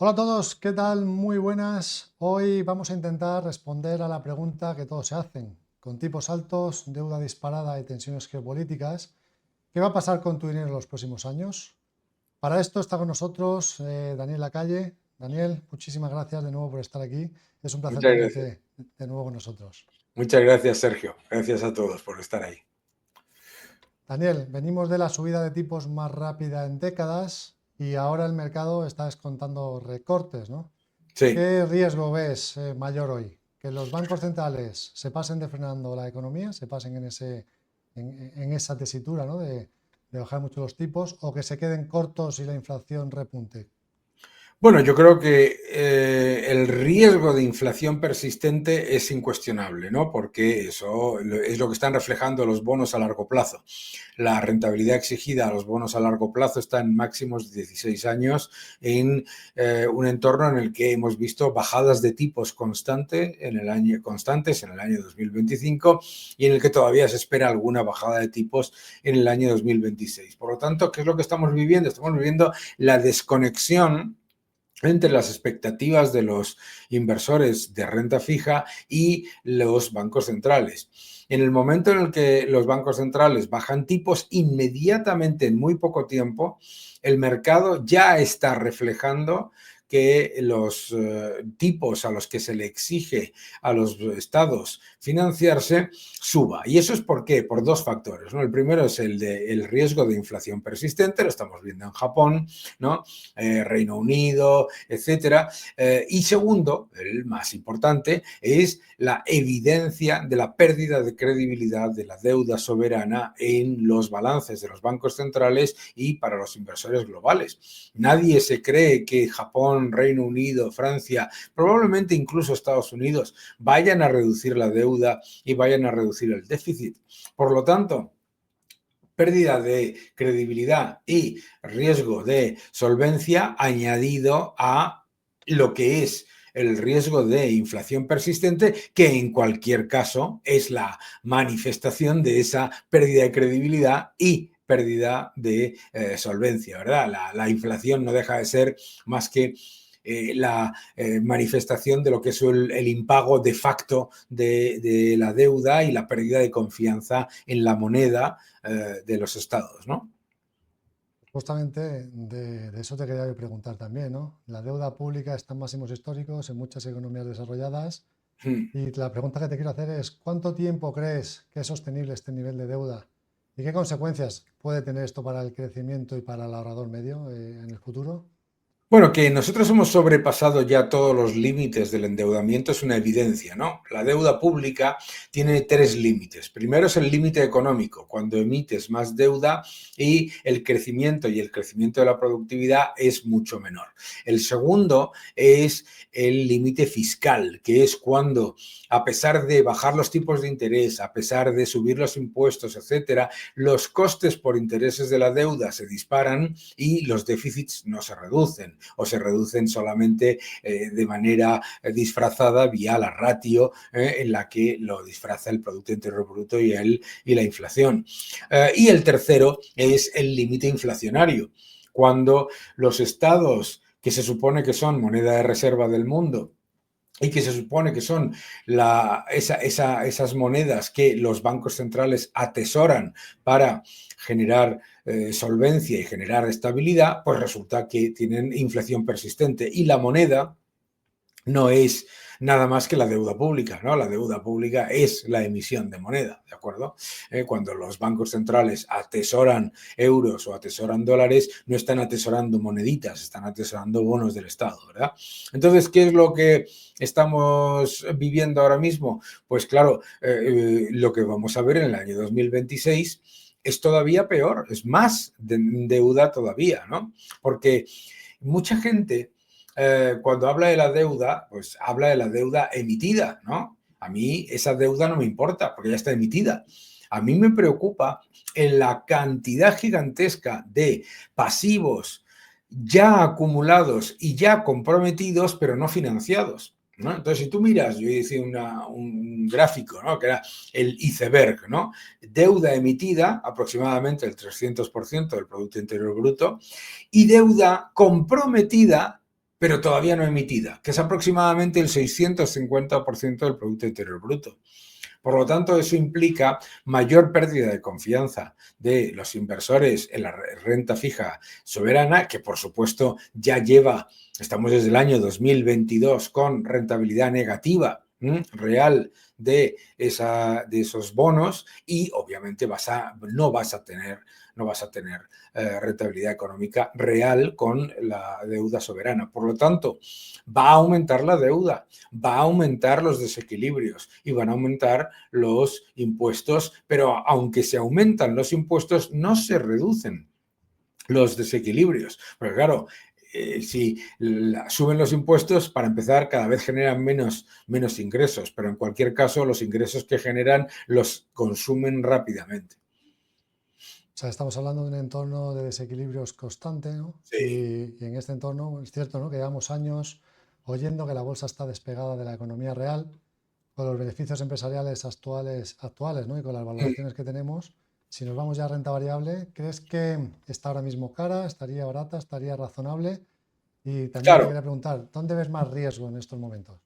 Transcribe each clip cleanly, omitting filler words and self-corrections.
Hola a todos, ¿qué tal? Muy buenas. Hoy vamos a intentar responder a la pregunta que todos se hacen. Con tipos altos, deuda disparada y tensiones geopolíticas, ¿qué va a pasar con tu dinero en los próximos años? Para esto está con nosotros Daniel Lacalle. Daniel, muchísimas gracias de nuevo por estar aquí. Es un placer Muchas gracias. tenerte de nuevo con nosotros. Muchas gracias, Sergio. Gracias a todos por estar ahí. Daniel, venimos de la subida de tipos más rápida en décadas y ahora el mercado está descontando recortes, ¿no? Sí. ¿Qué riesgo ves mayor hoy? ¿Que los bancos centrales se pasen de frenando la economía, se pasen en esa tesitura, ¿no? de bajar mucho los tipos, o que se queden cortos y la inflación repunte? Bueno, yo creo que el riesgo de inflación persistente es incuestionable, ¿no? Porque eso es lo que están reflejando los bonos a largo plazo. La rentabilidad exigida a los bonos a largo plazo está en máximos de 16 años en un entorno en el que hemos visto bajadas de tipos constantes en el año 2025 y en el que todavía se espera alguna bajada de tipos en el año 2026. Por lo tanto, ¿qué es lo que estamos viviendo? Estamos viviendo la desconexión entre las expectativas de los inversores de renta fija y los bancos centrales. En el momento en el que los bancos centrales bajan tipos, inmediatamente, en muy poco tiempo, el mercado ya está reflejando que los tipos a los que se le exige a los estados financiarse suba. ¿Y eso es por qué? Por dos factores, ¿no? El primero es el riesgo de inflación persistente, lo estamos viendo en Japón, ¿no? Reino Unido, etcétera. Y segundo, el más importante, es la evidencia de la pérdida de credibilidad de la deuda soberana en los balances de los bancos centrales y para los inversores globales. Nadie se cree que Japón, Reino Unido, Francia, probablemente incluso Estados Unidos, vayan a reducir la deuda y vayan a reducir el déficit. Por lo tanto, pérdida de credibilidad y riesgo de solvencia añadido a lo que es el riesgo de inflación persistente, que en cualquier caso es la manifestación de esa pérdida de credibilidad y pérdida de solvencia, ¿verdad? La inflación no deja de ser más que la manifestación de lo que es el impago de facto de la deuda y la pérdida de confianza en la moneda de los estados, ¿no? Justamente de eso te quería yo preguntar también, ¿no? La deuda pública está en máximos históricos en muchas economías desarrolladas y la pregunta que te quiero hacer es, ¿cuánto tiempo crees que es sostenible este nivel de deuda? ¿Y qué consecuencias puede tener esto para el crecimiento y para el ahorrador medio en el futuro? Bueno, que nosotros hemos sobrepasado ya todos los límites del endeudamiento es una evidencia, ¿no? La deuda pública tiene tres límites. Primero es el límite económico, cuando emites más deuda y el crecimiento de la productividad es mucho menor. El segundo es el límite fiscal, que es cuando, a pesar de bajar los tipos de interés, a pesar de subir los impuestos, etcétera, los costes por intereses de la deuda se disparan y los déficits no se reducen o se reducen solamente de manera disfrazada vía la ratio en la que lo disfraza el Producto Interior Bruto y la inflación. Y el tercero es el límite inflacionario, cuando los estados que se supone que son moneda de reserva del mundo y que se supone que son esas monedas que los bancos centrales atesoran para generar solvencia y generar estabilidad, pues resulta que tienen inflación persistente y la moneda no es nada más que la deuda pública, ¿no? La deuda pública es la emisión de moneda, ¿de acuerdo? Cuando los bancos centrales atesoran euros o atesoran dólares, no están atesorando moneditas, están atesorando bonos del Estado, ¿verdad? Entonces, ¿qué es lo que estamos viviendo ahora mismo? Pues claro, lo que vamos a ver en el año 2026 es todavía peor, es más deuda todavía, ¿no? Porque mucha gente cuando habla de la deuda, pues habla de la deuda emitida, ¿no? A mí esa deuda no me importa porque ya está emitida. A mí me preocupa en la cantidad gigantesca de pasivos ya acumulados y ya comprometidos, pero no financiados, ¿no? Entonces, si tú miras, yo hice un gráfico, ¿no? Que era el iceberg, ¿no? Deuda emitida, aproximadamente el 300% del Producto Interior Bruto, y deuda comprometida, pero todavía no emitida, que es aproximadamente el 650% del Producto Interior Bruto. Por lo tanto, eso implica mayor pérdida de confianza de los inversores en la renta fija soberana, que por supuesto ya estamos desde el año 2022 con rentabilidad negativa real de esos bonos y obviamente no vas a tener rentabilidad económica real con la deuda soberana. Por lo tanto, va a aumentar la deuda, va a aumentar los desequilibrios y van a aumentar los impuestos, pero aunque se aumentan los impuestos, no se reducen los desequilibrios. Porque claro, si suben los impuestos, para empezar, cada vez generan menos ingresos, pero en cualquier caso, los ingresos que generan los consumen rápidamente. O sea, estamos hablando de un entorno de desequilibrios constante, ¿no? Sí. Y en este entorno es cierto, ¿no?, que llevamos años oyendo que la bolsa está despegada de la economía real, con los beneficios empresariales actuales, ¿no?, y con las valoraciones que tenemos. Si nos vamos ya a renta variable, ¿crees que está ahora mismo cara, estaría barata, estaría razonable? Y también te Claro. quería preguntar, ¿dónde ves más riesgo en estos momentos?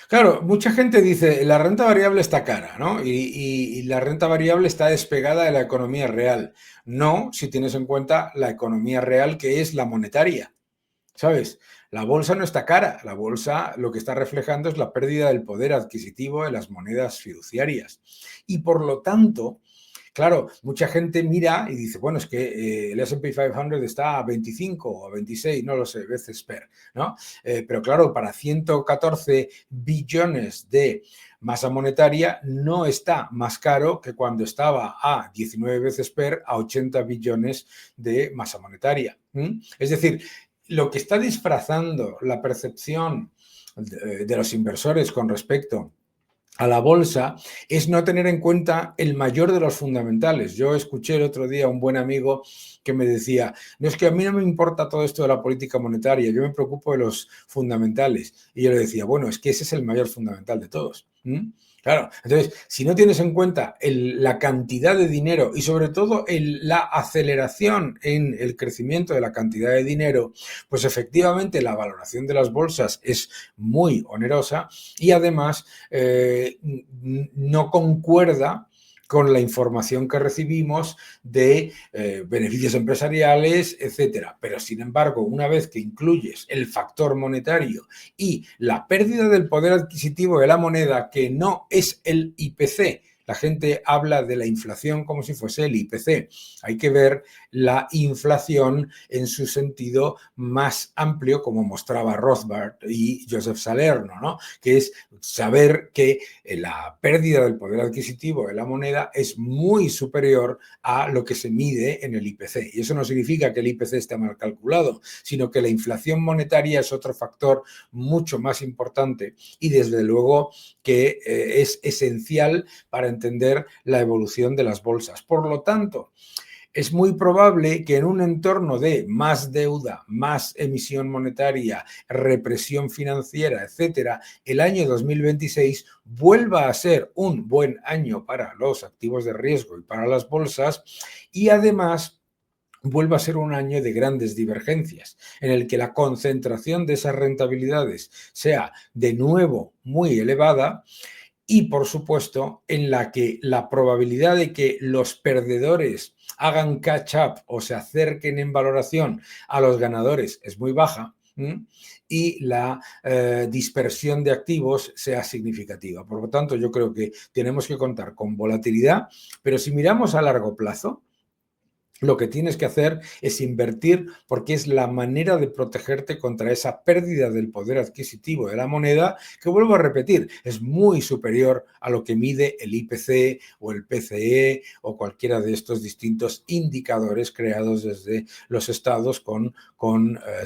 Claro, mucha gente dice, la renta variable está cara, ¿no? Y la renta variable está despegada de la economía real. No, si tienes en cuenta la economía real, que es la monetaria, ¿sabes? La bolsa no está cara, la bolsa lo que está reflejando es la pérdida del poder adquisitivo de las monedas fiduciarias. Y por lo tanto, claro, mucha gente mira y dice, bueno, es que el S&P 500 está a 25 o a 26, no lo sé, veces PER, ¿no? Pero claro, para 114 billones de masa monetaria no está más caro que cuando estaba a 19 veces PER a 80 billones de masa monetaria. Es decir, lo que está disfrazando la percepción de los inversores con respecto a la bolsa es no tener en cuenta el mayor de los fundamentales. Yo escuché el otro día a un buen amigo que me decía, no, es que a mí no me importa todo esto de la política monetaria, yo me preocupo de los fundamentales. Y yo le decía, bueno, es que ese es el mayor fundamental de todos. Claro, entonces, si no tienes en cuenta la cantidad de dinero y sobre todo la aceleración en el crecimiento de la cantidad de dinero, pues efectivamente la valoración de las bolsas es muy onerosa y además no concuerda con la información que recibimos de beneficios empresariales, etcétera. Pero, sin embargo, una vez que incluyes el factor monetario y la pérdida del poder adquisitivo de la moneda, que no es el IPC, la gente habla de la inflación como si fuese el IPC. Hay que ver la inflación en su sentido más amplio, como mostraba Rothbard y Joseph Salerno, ¿no? Que es saber que la pérdida del poder adquisitivo de la moneda es muy superior a lo que se mide en el IPC. Y eso no significa que el IPC esté mal calculado, sino que la inflación monetaria es otro factor mucho más importante y desde luego que es esencial para entender la evolución de las bolsas. Por lo tanto, es muy probable que en un entorno de más deuda, más emisión monetaria, represión financiera, etcétera, el año 2026 vuelva a ser un buen año para los activos de riesgo y para las bolsas y además vuelva a ser un año de grandes divergencias, en el que la concentración de esas rentabilidades sea de nuevo muy elevada y, por supuesto, en la que la probabilidad de que los perdedores hagan catch up o se acerquen en valoración a los ganadores es muy baja y la dispersión de activos sea significativa. Por lo tanto, yo creo que tenemos que contar con volatilidad, pero si miramos a largo plazo, lo que tienes que hacer es invertir porque es la manera de protegerte contra esa pérdida del poder adquisitivo de la moneda, que vuelvo a repetir, es muy superior a lo que mide el IPC o el PCE o cualquiera de estos distintos indicadores creados desde los estados con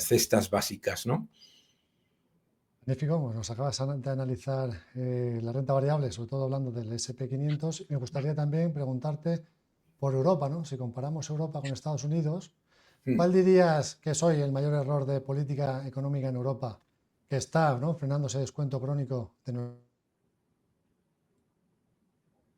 cestas básicas, ¿no? Magnífico, pues nos acabas de analizar la renta variable, sobre todo hablando del SP 500. Me gustaría también preguntarte por Europa, ¿no? Si comparamos Europa con Estados Unidos, ¿cuál dirías que es hoy el mayor error de política económica en Europa que está, ¿no?, frenando ese descuento crónico de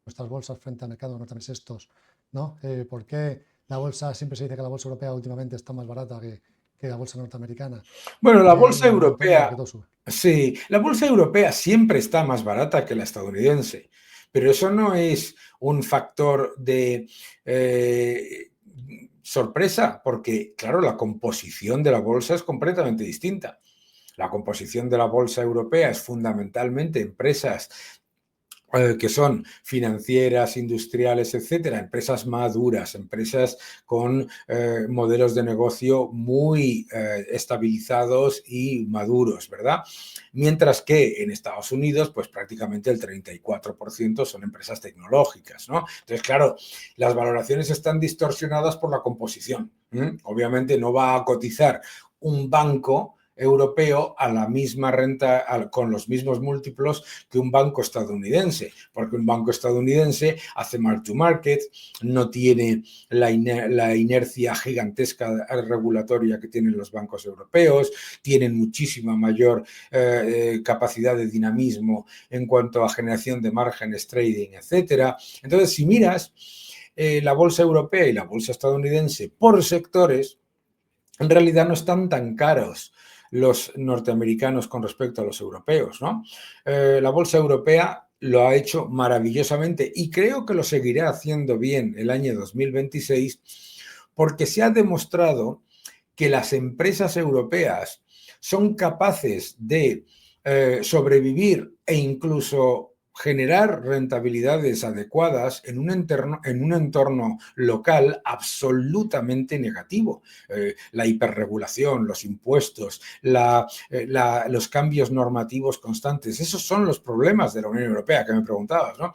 nuestras bolsas frente al mercado norteamericano estos, ¿no? ¿Por qué la bolsa, siempre se dice que la bolsa europea últimamente está más barata que que la bolsa norteamericana. Bueno, la bolsa En un entorno en el que europea, todo sube. sí, la bolsa europea siempre está más barata que la estadounidense, pero eso no es un factor de sorpresa, porque, claro, la composición de la bolsa es completamente distinta. La composición de la bolsa europea es fundamentalmente empresas que son financieras, industriales, etcétera, empresas maduras, empresas con modelos de negocio muy estabilizados y maduros, ¿verdad? Mientras que en Estados Unidos, pues prácticamente el 34% son empresas tecnológicas, ¿no? Entonces, claro, las valoraciones están distorsionadas por la composición. Obviamente no va a cotizar un banco europeo a la misma renta, con los mismos múltiplos que un banco estadounidense, porque un banco estadounidense hace mark to market, no tiene la inercia gigantesca regulatoria que tienen los bancos europeos, tienen muchísima mayor capacidad de dinamismo en cuanto a generación de márgenes, trading, etcétera. Entonces, si miras la bolsa europea y la bolsa estadounidense por sectores, en realidad no están tan caros los norteamericanos con respecto a los europeos, ¿no? La bolsa europea lo ha hecho maravillosamente y creo que lo seguirá haciendo bien el año 2026 porque se ha demostrado que las empresas europeas son capaces de sobrevivir e incluso generar rentabilidades adecuadas en un entorno local absolutamente negativo. La hiperregulación, los impuestos, los cambios normativos constantes, esos son los problemas de la Unión Europea que me preguntabas, ¿no?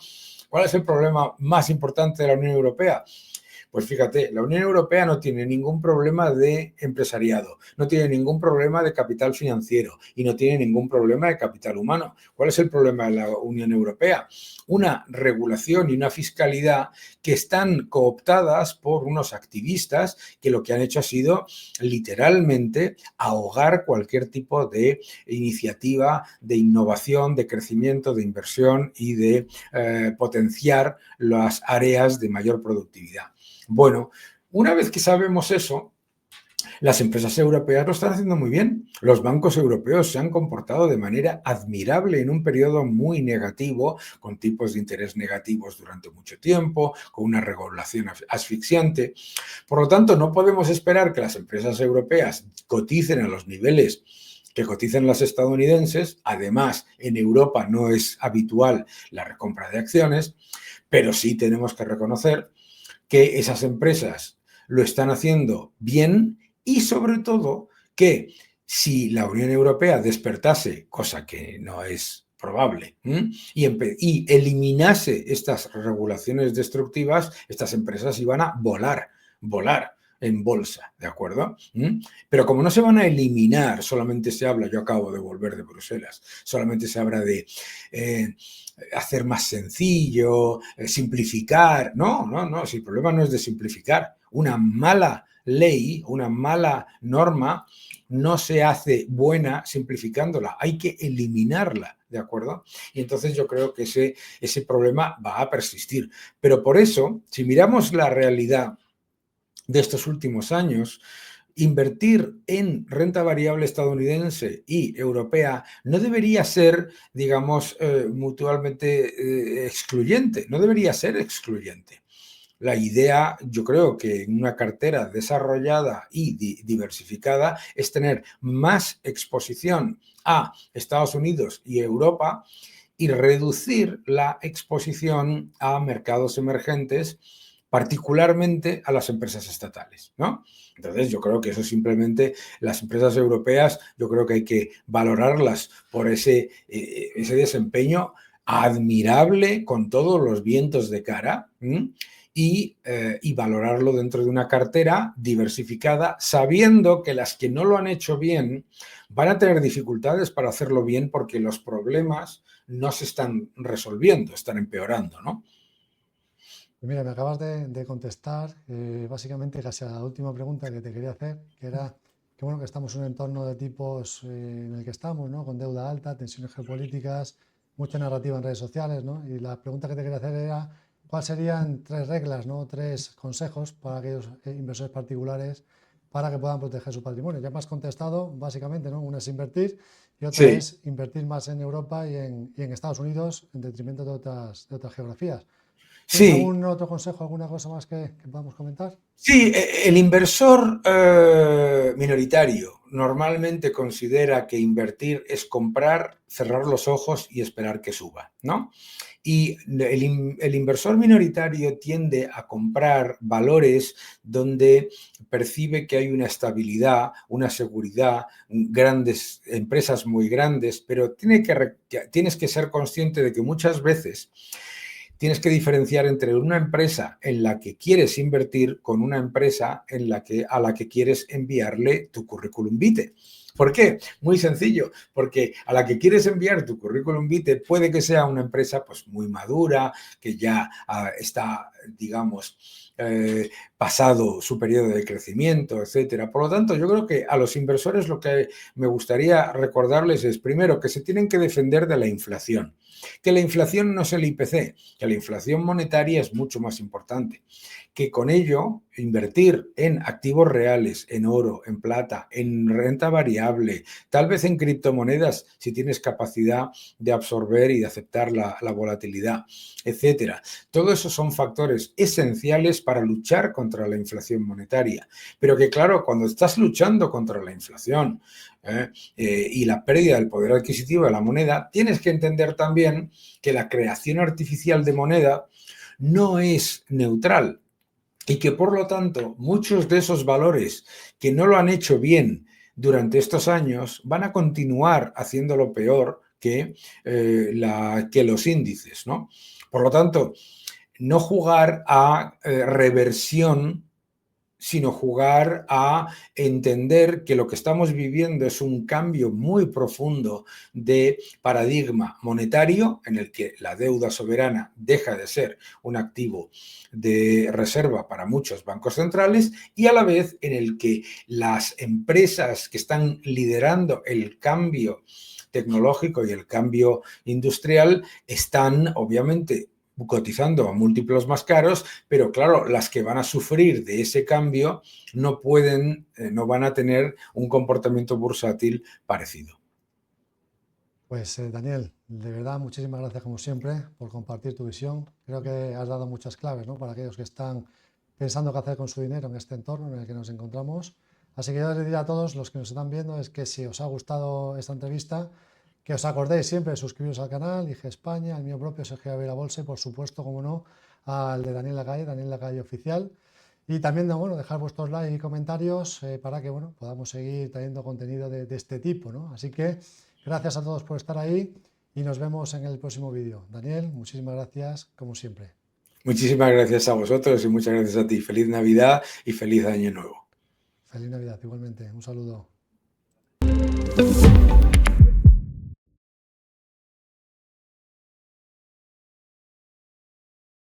¿Cuál es el problema más importante de la Unión Europea? Pues fíjate, la Unión Europea no tiene ningún problema de empresariado, no tiene ningún problema de capital financiero y no tiene ningún problema de capital humano. ¿Cuál es el problema de la Unión Europea? Una regulación y una fiscalidad que están cooptadas por unos activistas que lo que han hecho ha sido literalmente ahogar cualquier tipo de iniciativa de innovación, de crecimiento, de inversión y de potenciar las áreas de mayor productividad. Bueno, una vez que sabemos eso, las empresas europeas lo están haciendo muy bien. Los bancos europeos se han comportado de manera admirable en un periodo muy negativo, con tipos de interés negativos durante mucho tiempo, con una regulación asfixiante. Por lo tanto, no podemos esperar que las empresas europeas coticen a los niveles que cotizan las estadounidenses. Además, en Europa no es habitual la recompra de acciones, pero sí tenemos que reconocer que esas empresas lo están haciendo bien y sobre todo que si la Unión Europea despertase, cosa que no es probable, y eliminase estas regulaciones destructivas, estas empresas iban a volar en bolsa, ¿de acuerdo? Pero como no se van a eliminar, solamente se habla, yo acabo de volver de Bruselas, solamente se habla de hacer más sencillo, simplificar. No, si el problema no es de simplificar. Una mala ley, una mala norma no se hace buena simplificándola, hay que eliminarla, ¿de acuerdo? Y entonces yo creo que ese problema va a persistir. Pero por eso, si miramos la realidad de estos últimos años, invertir en renta variable estadounidense y europea no debería ser, digamos, mutuamente excluyente, no debería ser excluyente. La idea, yo creo que en una cartera desarrollada y diversificada es tener más exposición a Estados Unidos y Europa y reducir la exposición a mercados emergentes, particularmente a las empresas estatales, ¿no? Entonces, yo creo que eso simplemente, las empresas europeas, yo creo que hay que valorarlas por ese desempeño admirable con todos los vientos de cara y valorarlo dentro de una cartera diversificada, sabiendo que las que no lo han hecho bien van a tener dificultades para hacerlo bien porque los problemas no se están resolviendo, están empeorando, ¿no? Mira, me acabas de contestar básicamente casi a la última pregunta que te quería hacer, que era que bueno que estamos en un entorno de tipos en el que estamos, ¿no? Con deuda alta, tensiones geopolíticas, mucha narrativa en redes sociales, ¿no? Y la pregunta que te quería hacer era cuáles serían tres reglas, ¿no? Tres consejos para aquellos inversores particulares para que puedan proteger su patrimonio. Ya me has contestado, básicamente, ¿no? Una es invertir y otra Sí. es invertir más en Europa y en Estados Unidos en detrimento de otras geografías. ¿Tienes Sí, algún otro consejo, alguna cosa más que podamos comentar? sí, el inversor minoritario normalmente considera que invertir es comprar, cerrar los ojos y esperar que suba, ¿no? Y el inversor minoritario tiende a comprar valores donde percibe que hay una estabilidad, una seguridad, grandes empresas muy grandes, pero tienes que ser consciente de que muchas veces tienes que diferenciar entre una empresa en la que quieres invertir con una empresa a la que quieres enviarle tu currículum vitae. ¿Por qué? Muy sencillo, porque a la que quieres enviar tu currículum vitae puede que sea una empresa pues muy madura, que ya está, digamos, pasado su periodo de crecimiento, etcétera. Por lo tanto, yo creo que a los inversores lo que me gustaría recordarles es, primero, que se tienen que defender de la inflación, que la inflación no es el IPC, que la inflación monetaria es mucho más importante, que con ello invertir en activos reales, en oro, en plata, en renta variable, tal vez en criptomonedas, si tienes capacidad de absorber y de aceptar la volatilidad, etcétera. Todo eso son factores esenciales para luchar contra la inflación monetaria. Pero que claro, cuando estás luchando contra la inflación y la pérdida del poder adquisitivo de la moneda, tienes que entender también que la creación artificial de moneda no es neutral y que por lo tanto muchos de esos valores que no lo han hecho bien durante estos años van a continuar haciéndolo peor que los índices, ¿no? Por lo tanto, no jugar a reversión, sino jugar a entender que lo que estamos viviendo es un cambio muy profundo de paradigma monetario en el que la deuda soberana deja de ser un activo de reserva para muchos bancos centrales y a la vez en el que las empresas que están liderando el cambio tecnológico y el cambio industrial están obviamente cotizando a múltiplos más caros, pero claro, las que van a sufrir de ese cambio no van a tener un comportamiento bursátil parecido. Pues Daniel, de verdad, muchísimas gracias como siempre por compartir tu visión. Creo que has dado muchas claves, ¿no? Para aquellos que están pensando qué hacer con su dinero en este entorno en el que nos encontramos. Así que yo les diría a todos los que nos están viendo es que si os ha gustado esta entrevista, que os acordéis siempre de suscribiros al canal, IG España, el mío propio, Sergio Avila Bolsa y por supuesto, como no, al de Daniel Lacalle Oficial. Y también, bueno, dejar vuestros likes y comentarios para que, bueno, podamos seguir trayendo contenido de este tipo, ¿no? Así que gracias a todos por estar ahí y nos vemos en el próximo vídeo. Daniel, muchísimas gracias, como siempre. Muchísimas gracias a vosotros y muchas gracias a ti. Feliz Navidad y feliz Año Nuevo. Feliz Navidad, igualmente. Un saludo.